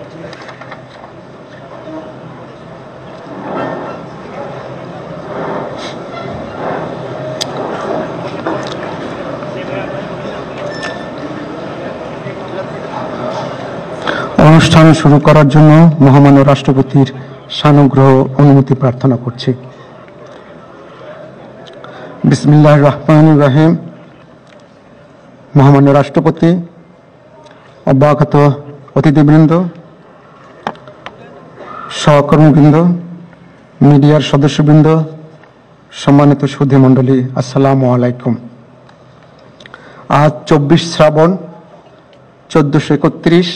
অনুষ্ঠান শুরু করার জন্য মহামান্য রাষ্ট্রপতির সানুগ্রহ অনুমতি প্রার্থনা করছি। বিসমিল্লাহির রহমানির রহিম। মহামান্য রাষ্ট্রপতি, অব্যাহত অতিথিবৃন্দ, সহকর্মীবৃন্দ, মিডিয়ার সদস্যবৃন্দ, সম্মানিত সুধী মণ্ডলী, আসসালামু আলাইকুম। আজ 24 শ্রাবণ 1431,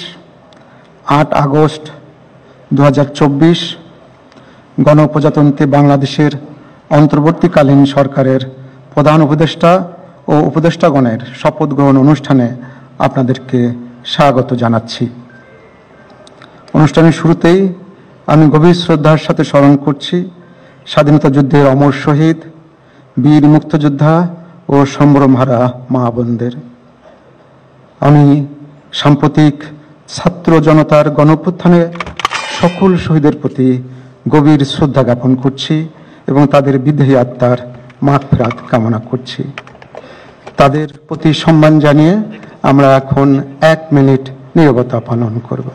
8 আগস্ট 2024 গণপ্রজাতন্ত্রী বাংলাদেশের অন্তর্বর্তীকালীন সরকারের প্রধান উপদেষ্টা ও উপদেষ্টাগণের শপথ গ্রহণ অনুষ্ঠানে আপনাদেরকে স্বাগত জানাচ্ছি। অনুষ্ঠানের শুরুতেই আমি গভীর শ্রদ্ধার সাথে স্মরণ করছি স্বাধীনতা যুদ্ধের অমর শহীদ, বীর মুক্তিযোদ্ধা ও সম্ভ্রমহারা মা বোনদের। আমি সাম্প্রতিক ছাত্র জনতার গণঅভ্যুত্থানে সকল শহীদের প্রতি গভীর শ্রদ্ধা জ্ঞাপন করছি এবং তাদের বিদেহী আত্মার মাগফিরাত কামনা করছি। তাদের প্রতি সম্মান জানিয়ে আমরা এখন 1 মিনিট নীরবতা পালন করব।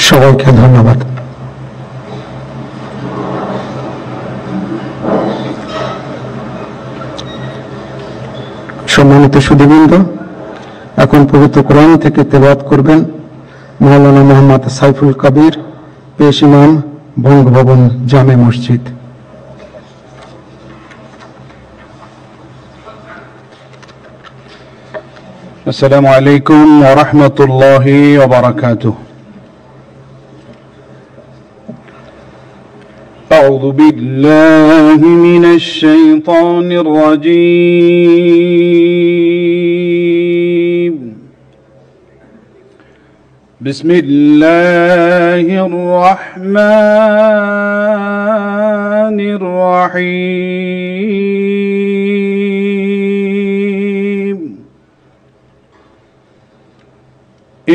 সবাইকে ধন্যবাদ। সম্মানিত সুধীবৃন্দ, এখন পবিত্র কোরআন থেকে তেলাওয়াত করবেন মাওলানা মোহাম্মদ সাইফুল কবির, পেশ ইমাম, বঙ্গভবন জামে মসজিদ। আসসালামু আলাইকুম ওয়া রাহমাতুল্লাহি ওয়া বারাকাতুহু। أعوذ بالله من الشيطان الرجيم. بسم الله الرحمن الرحيم.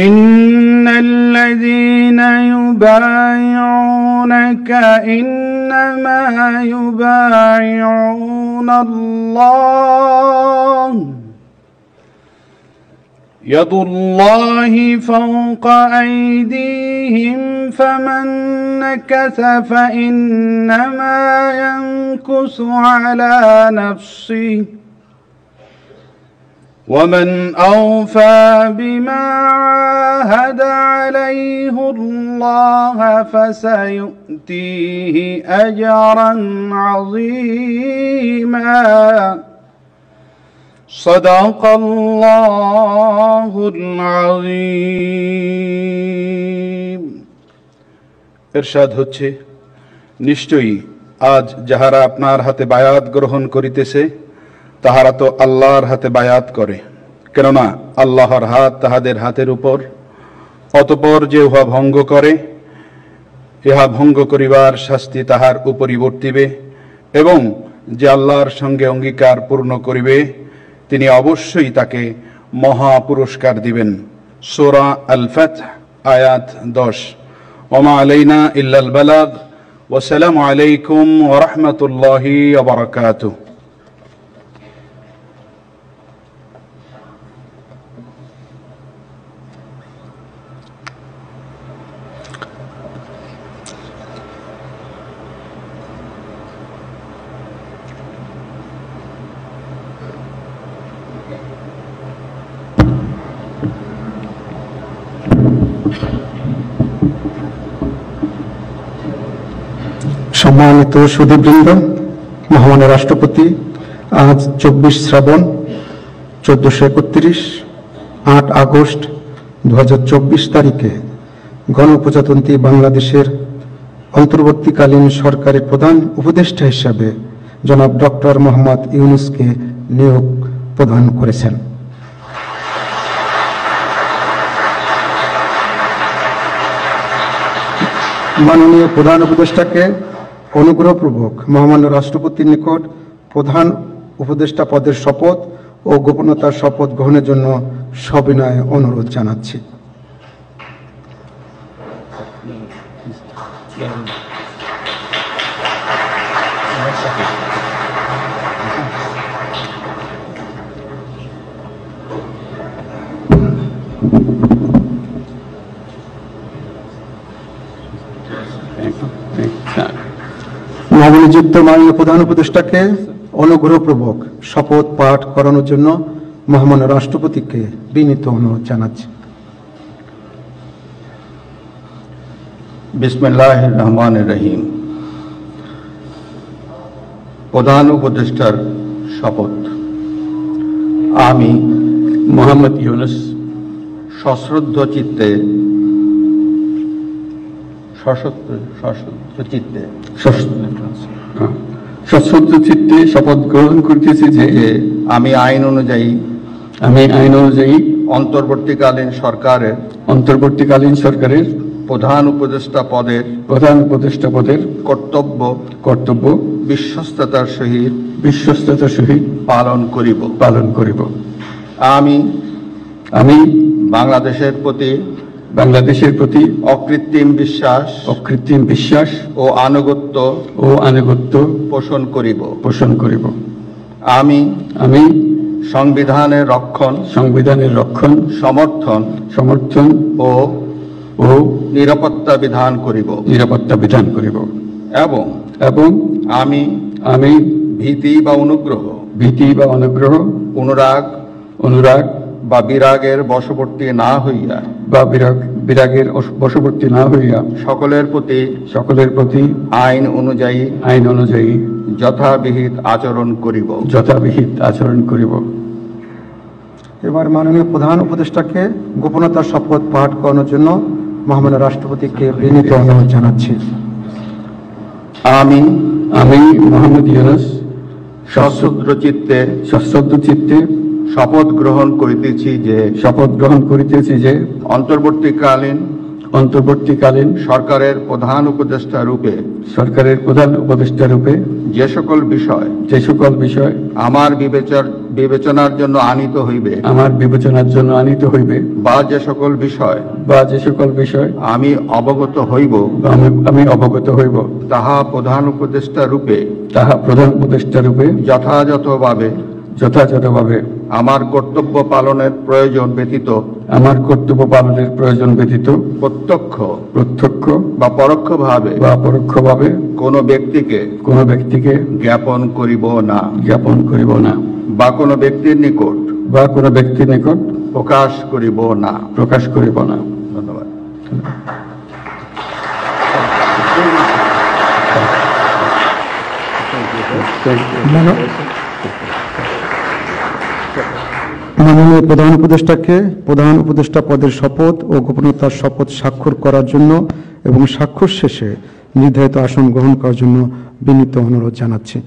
إن الذين يبايعونك إنما يبايعون الله يد الله فوق أيديهم فمن نكث فإنما ينكث على نفسه ومن أوفى بما عاهد عليه الله فسيؤتيه أجرا عظيما. صدق الله العظيم. ইরশাদ হচ্ছে, নিশ্চয়ই আজ যাহারা আপনার হাতে বায়াত গ্রহণ করিতেছে তাহারা তো আল্লাহর হাতে বায়াত করে, কেননা আল্লাহর হাত তাহাদের হাতের উপর। অতঃপর যে উহা ভঙ্গ করে, ইহা ভঙ্গ করিবার শাস্তি তাহার উপরই বর্তিবে, এবং যে আল্লাহর সঙ্গে অঙ্গীকার পূর্ণ করিবে তিনি অবশ্যই তাকে মহা পুরস্কার দিবেন। সূরা আল ফাতহ আয়াত 10। ওমা আলাইনা ইল্লাল বালাগ। ওয়াসসালামু আলাইকুম ওয়া রাহমাতুল্লাহি ওয়া বারাকাতুহু। সম্মানিত সুধীবৃন্দ, মহামান্য রাষ্ট্রপতি আজ 24 শ্রাবণ 1431 8 আগস্ট 2024 তারিখে গণপ্রজাতন্ত্রী বাংলাদেশের অন্তর্বর্তীকালীন সরকারের প্রধান উপদেষ্টা হিসাবে জনাব ডক্টর মোহাম্মদ ইউনূসকে নিয়োগ প্রদান করেছেন। মাননীয় প্রধান উপদেষ্টাকে অনুগ্রহপূর্বক মহামান্য রাষ্ট্রপতির নিকট প্রধান উপদেষ্টা পদের শপথ ও গোপনতার শপথ গ্রহণের জন্য সবিনয় অনুরোধ জানাচ্ছি। নবনিযুক্ত মাননীয় প্রধান উপদেষ্টাকে অনুগ্রহপূর্বক শপথ পাঠ করানোর জন্য মহামান্য রাষ্ট্রপতিকে বিনীত অনুরোধ জানাচ্ছি। বিসমিল্লাহির রহমানির রহিম। প্রধান উপদেষ্টার শপথ। আমি মোহাম্মদ ইউনূস সশ্রদ্ধ চিত্তে শপথ গ্রহণ করিতেছি যে আমি আইন অনুযায়ী অন্তর্বর্তীকালীন সরকারের প্রধান উপদেষ্টা পদের কর্তব্য বিশ্বস্ততার সহিত পালন করিব। আমি বাংলাদেশের প্রতি অকৃত্রিম বিশ্বাস ও আনুগত্য পোষণ করিব। আমি সংবিধানের রক্ষণ সমর্থন ও নিরাপত্তা বিধান করিব এবং আমি ভীতি বা অনুরাগ বা বিরাগের বশবর্তী না হইয়া সকলের প্রতি আইন অনুযায়ী যথাবিহিত আচরণ করিব। এবার মাননীয় প্রধান উপদেষ্টাকে গোপনতার শপথ পাঠ করানোর জন্য মহামান্য রাষ্ট্রপতিকে বিনীত অনুরোধ জানাচ্ছি। আমি মোহাম্মদ ইউনূস সশ্রদ্ধ চিত্তে শপথ গ্রহণ করিতেছি যে অন্তর্বর্তীকালীন সরকারের প্রধান উপদেষ্টা রূপে যে সকল বিষয় আমার বিবেচনার জন্য আনিত হইবে বা যে সকল বিষয় আমি অবগত হইব তাহা প্রধান উপদেষ্টা রূপে যথাযথভাবে আমার কর্তব্য পালনের প্রয়োজন ব্যতীত প্রত্যক্ষ বা পরোক্ষভাবে কোনো ব্যক্তিকে জ্ঞাপন করিব না বা কোনো ব্যক্তির নিকট প্রকাশ করিব না। ধন্যবাদ। মাননীয় প্রধান উপদেষ্টাকে প্রধান উপদেষ্টা পদের শপথ ও গোপনতার শপথ স্বাক্ষর করার জন্য এবং স্বাক্ষর শেষে নির্ধারিত আসন গ্রহণ করার জন্য বিনীত অনুরোধ জানাচ্ছি।